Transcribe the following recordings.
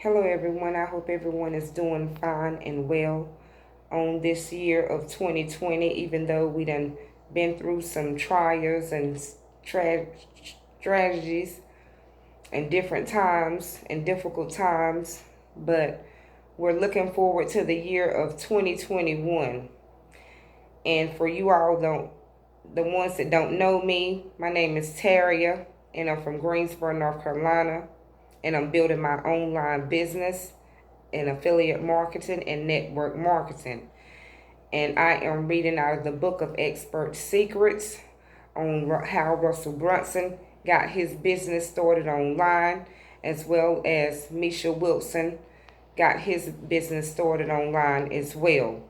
Hello, everyone. I hope everyone is doing fine and well on this year of 2020, even though we done been through some trials and strategies and different times and difficult times. But we're looking forward to the year of 2021. And for you all, the ones that don't know me, my name is Tarria, and I'm from Greensboro, North Carolina, and I'm building my online business in affiliate marketing and network marketing. And I am reading out of the book of expert secrets on how Russell Brunson got his business started online, as well as Misha Wilson got his business started online as well.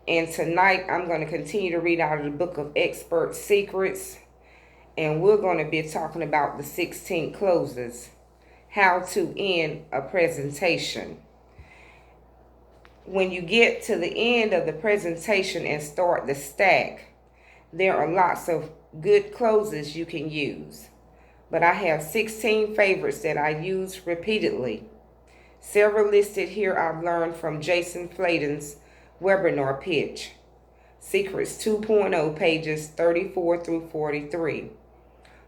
And tonight I'm going to continue to read out of the book of expert secrets, and we're going to be talking about the 16 closes, how to end a presentation. When you get to the end of the presentation and start the stack, there are lots of good closes you can use. But I have 16 favorites that I use repeatedly. Several listed here I've learned from Jason Flayton's webinar pitch, Secrets 2.0, pages 34 through 43,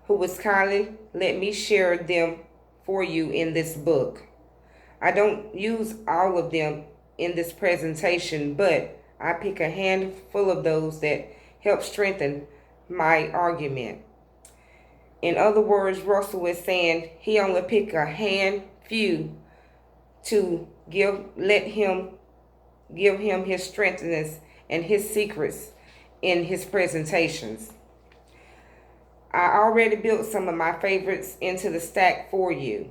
who was kindly let me share them for you in this book. I don't use all of them in this presentation, but I pick a handful of those that help strengthen my argument. In other words, Russell is saying he only picked a few to give him his strengthness and his secrets in his presentations. I already built some of my favorites into the stack for you.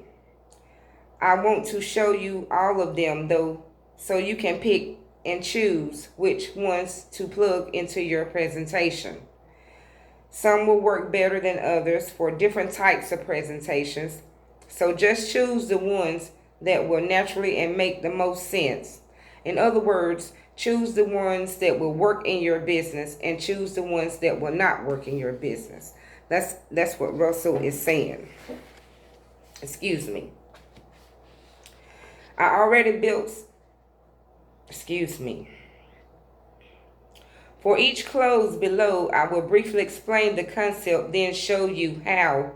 I want to show you all of them though, so you can pick and choose which ones to plug into your presentation. Some will work better than others for different types of presentations, so just choose the ones that will naturally and make the most sense. In other words, choose the ones that will work in your business and choose the ones that will not work in your business. That's what Russell is saying. Excuse me. I already built, For each close below, I will briefly explain the concept, then show you how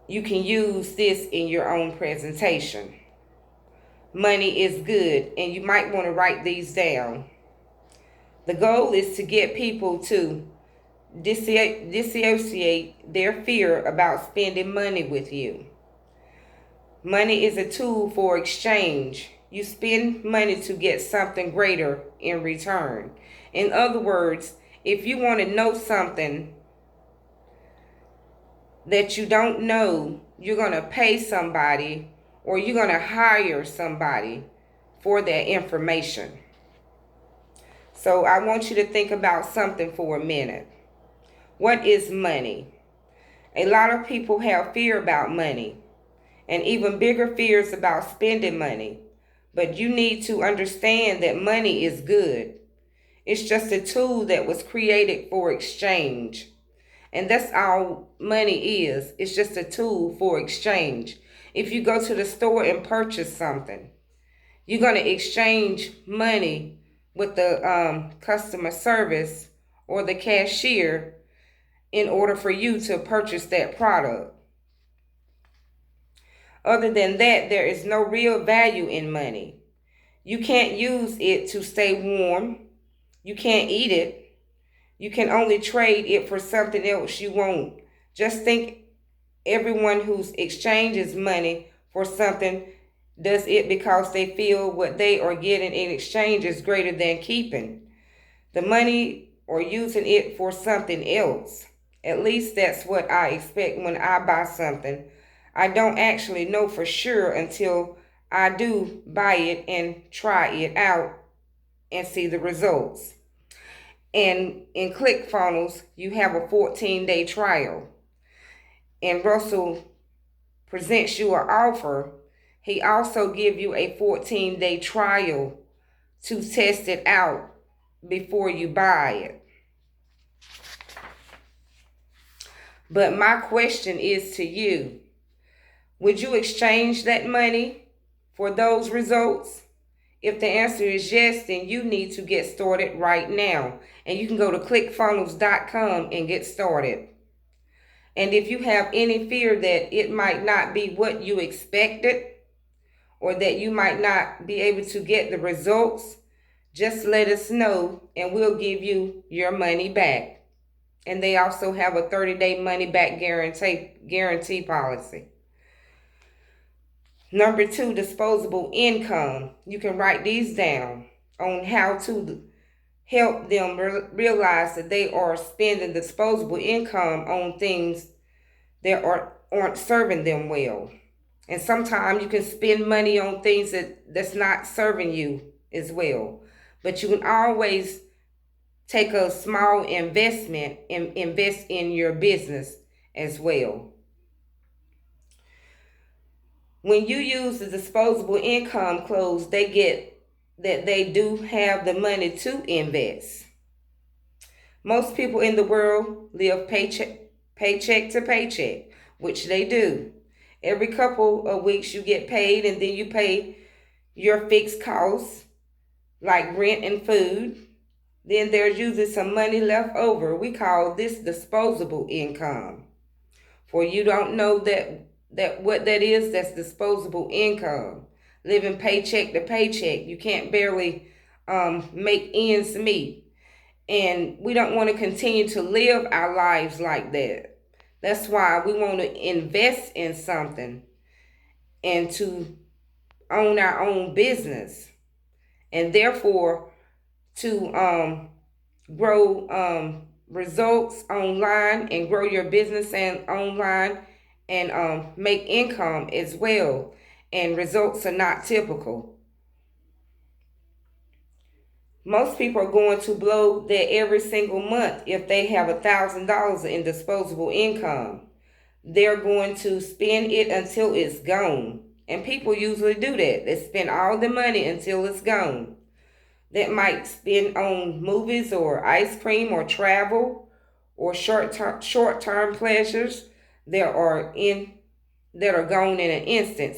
you can use this in your own presentation. Money is good, and you might want to write these down. The goal is to get people to dissociate their fear about spending money with you. Money is a tool for exchange. You spend money to get something greater in return. In other words, if you want to know something that you don't know, you're going to pay somebody or you're going to hire somebody for that information. So I want you to think about something for a minute. What is money? A lot of people have fear about money, and even bigger fears about spending money. But you need to understand that money is good. It's just a tool that was created for exchange. And that's all money is. It's just a tool for exchange. If you go to the store and purchase something, you're going to exchange money with the customer service or the cashier in order for you to purchase that product. Other than that, there is no real value in money. You can't use it to stay warm. You can't eat it. You can only trade it for something else you want. Just think, everyone who exchanges money for something does it because they feel what they are getting in exchange is greater than keeping the money or using it for something else. At least that's what I expect when I buy something. I don't actually know for sure until I do buy it and try it out and see the results. And in ClickFunnels, you have a 14-day trial. And Russell presents you an offer. He also gives you a 14-day trial to test it out before you buy it. But my question is to you, would you exchange that money for those results? If the answer is yes, then you need to get started right now. And you can go to clickfunnels.com and get started. And if you have any fear that it might not be what you expected or that you might not be able to get the results, just let us know and we'll give you your money back. And they also have a 30-day money back guarantee policy. Number 2, disposable income. You can write these down on how to help them realize that they are spending disposable income on things that aren't serving them well. And sometimes you can spend money on things that's not serving you as well. But you can always take a small investment and invest in your business as well. When you use the disposable income clause, they get that they do have the money to invest. Most people in the world live paycheck to paycheck, which they do. Every couple of weeks you get paid and then you pay your fixed costs like rent and food. Then there's usually some money left over. We call this disposable income. For you don't know that what that is, that's disposable income. Living paycheck to paycheck. You can't barely make ends meet. And we don't want to continue to live our lives like that. That's why we want to invest in something and to own our own business. And therefore to grow results online and grow your business and online and make income as well. And results are not typical. Most people are going to blow that every single month if they have $1,000 in disposable income. They're going to spend it until it's gone. And people usually do that. They spend all the money until it's gone. That might spend on movies or ice cream or travel or short-term pleasures that are gone in an instant,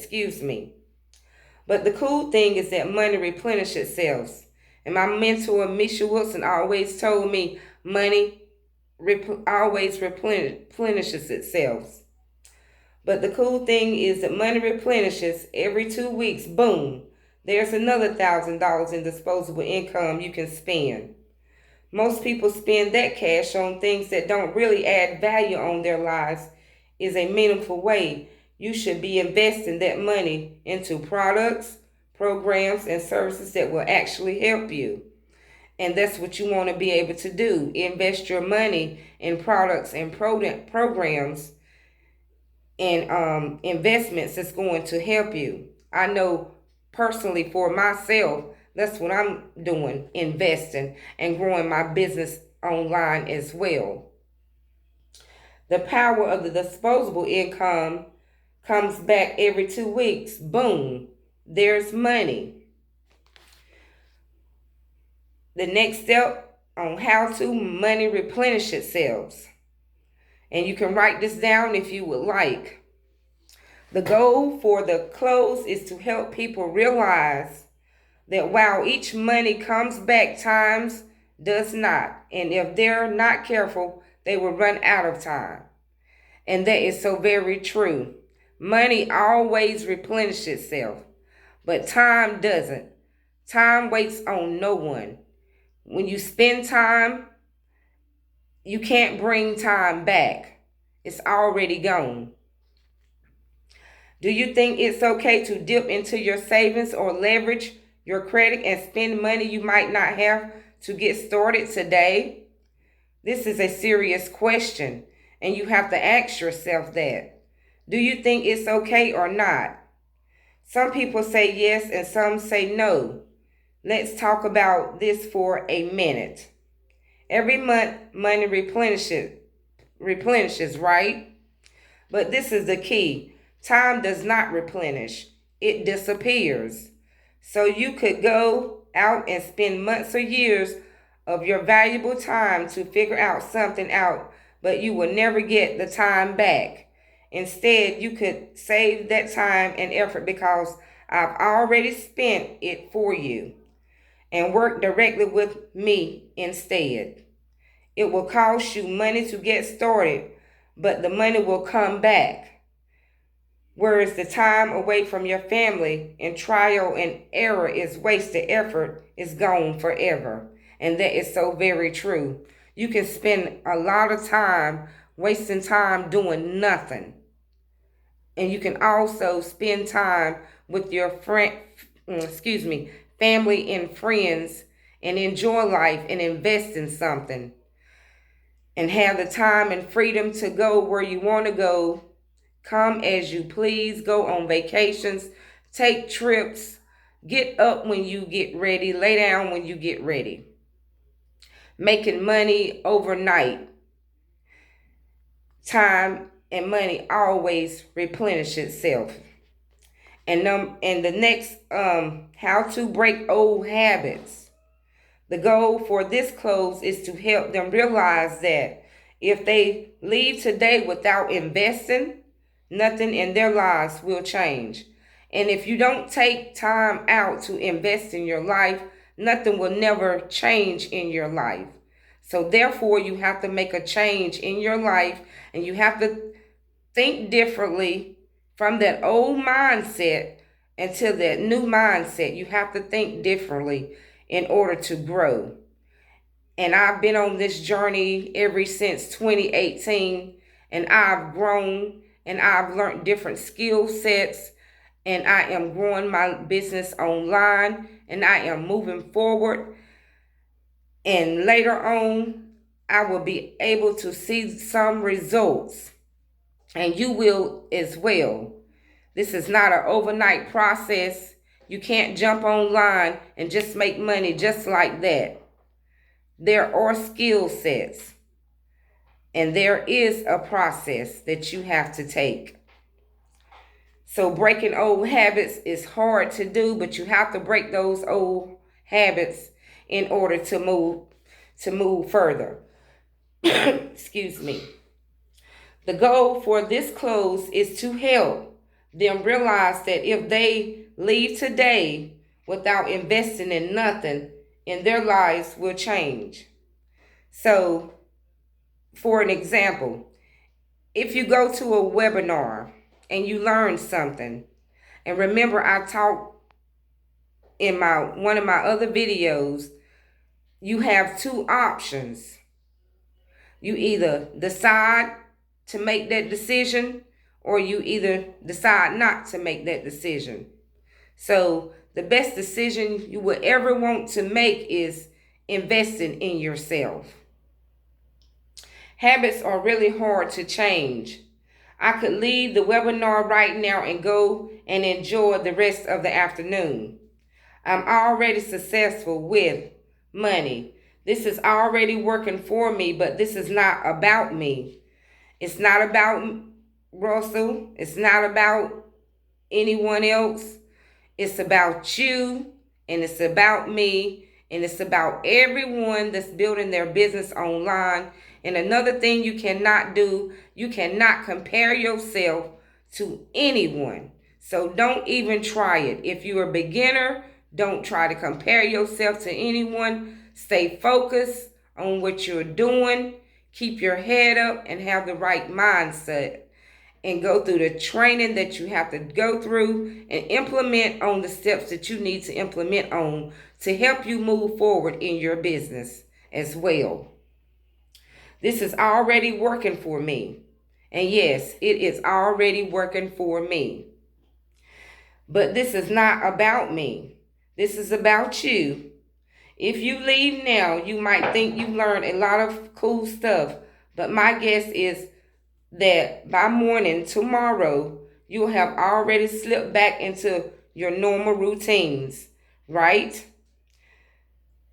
But the cool thing is that money replenishes itself. And my mentor, Misha Wilson, always told me money always replenishes itself. But the cool thing is that money replenishes every 2 weeks. Boom. There's another $1,000 in disposable income you can spend. Most people spend that cash on things that don't really add value on their lives is a meaningful way. You should be investing that money into products, programs, and services that will actually help you. And that's what you want to be able to do. Invest your money in products and programs and investments that's going to help you. I know personally for myself, that's what I'm doing, investing and growing my business online as well. The power of the disposable income comes back every 2 weeks. Boom, there's money. The next step on how to money replenish itself. And you can write this down if you would like. The goal for the close is to help people realize that while each money comes back, times does not. And if they're not careful, they will run out of time. And that is so very true. Money always replenishes itself, but time doesn't. Time waits on no one. When you spend time, you can't bring time back. It's already gone. Do you think it's okay to dip into your savings or leverage your credit and spend money you might not have to get started today? This is a serious question, and you have to ask yourself that. Do you think it's okay or not? Some people say yes and some say no. Let's talk about this for a minute. Every month, money replenishes, right? But this is the key. Time does not replenish. It disappears. So you could go out and spend months or years of your valuable time to figure out something out, but you will never get the time back. Instead, you could save that time and effort because I've already spent it for you and work directly with me instead. It will cost you money to get started, but the money will come back. Whereas the time away from your family and trial and error is wasted effort is gone forever. And that is so very true. You can spend a lot of time wasting time doing nothing. And you can also spend time with your family and friends and enjoy life and invest in something and have the time and freedom to go where you want to go, come as you please, go on vacations, take trips, get up when you get ready, lay down when you get ready. Making money overnight. Time and money always replenish itself. And the next, how to break old habits. The goal for this close is to help them realize that if they leave today without investing, nothing in their lives will change. And if you don't take time out to invest in your life, nothing will never change in your life. So therefore, you have to make a change in your life, and you have to think differently from that old mindset into that new mindset. You have to think differently in order to grow. And I've been on this journey ever since 2018, and I've grown and I've learned different skill sets, and I am growing my business online, and I am moving forward. And later on, I will be able to see some results, and you will as well. This is not an overnight process. You can't jump online and just make money just like that. There are skill sets, and there is a process that you have to take. So breaking old habits is hard to do, but you have to break those old habits in order to move further. Excuse me. The goal for this close is to help them realize that if they leave today without investing in nothing, in their lives will change. So, for an example, if you go to a webinar and you learn something, and remember I talked in one of my other videos, you have two options. You either decide to make that decision, or you either decide not to make that decision. So the best decision you will ever want to make is investing in yourself. Habits are really hard to change. I could leave the webinar right now and go and enjoy the rest of the afternoon. I'm already successful with money. This is already working for me, but this is not about me. It's not about Russell. It's not about anyone else. It's about you, and it's about me, and it's about everyone that's building their business online. And another thing you cannot do, you cannot compare yourself to anyone. So don't even try it. If you're a beginner, don't try to compare yourself to anyone. Stay focused on what you're doing. Keep your head up and have the right mindset, and go through the training that you have to go through and implement on the steps that you need to implement on to help you move forward in your business as well. This is already working for me. And yes, it is already working for me. But this is not about me. This is about you. If you leave now, you might think you learned a lot of cool stuff. But my guess is that by morning tomorrow, you'll have already slipped back into your normal routines, right?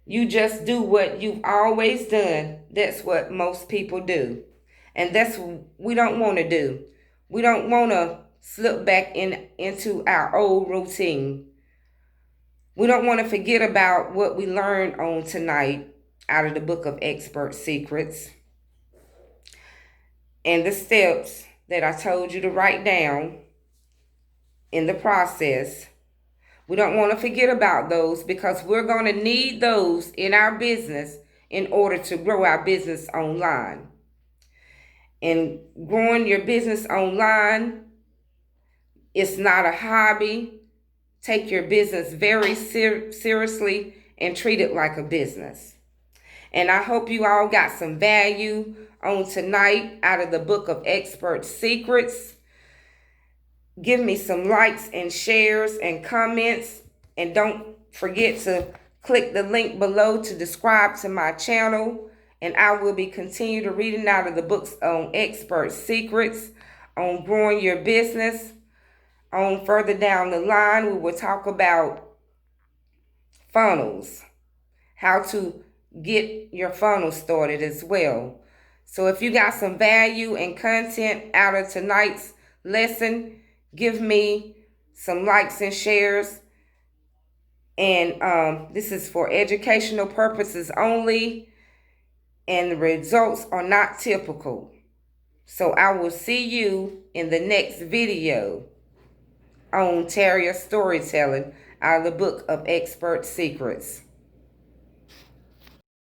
You just do what you've always done. That's what most people do. And that's what we don't want to do. We don't want to slip back into our old routine. We don't want to forget about what we learned on tonight out of the book of Expert Secrets, and the steps that I told you to write down in the process. We don't want to forget about those because we're going to need those in our business in order to grow our business online. And growing your business online, it's not a hobby. Take your business very seriously and treat it like a business. And I hope you all got some value on tonight out of the book of Expert Secrets. Give me some likes and shares and comments. And don't forget to click the link below to subscribe to my channel. And I will be continue to reading out of the books on Expert Secrets, on growing your business. On further down the line, we will talk about funnels, how to get your funnel started as well. So if you got some value and content out of tonight's lesson, give me some likes and shares. And this is for educational purposes only, and the results are not typical. So I will see you in the next video on Tarria storytelling out of the book of Expert Secrets.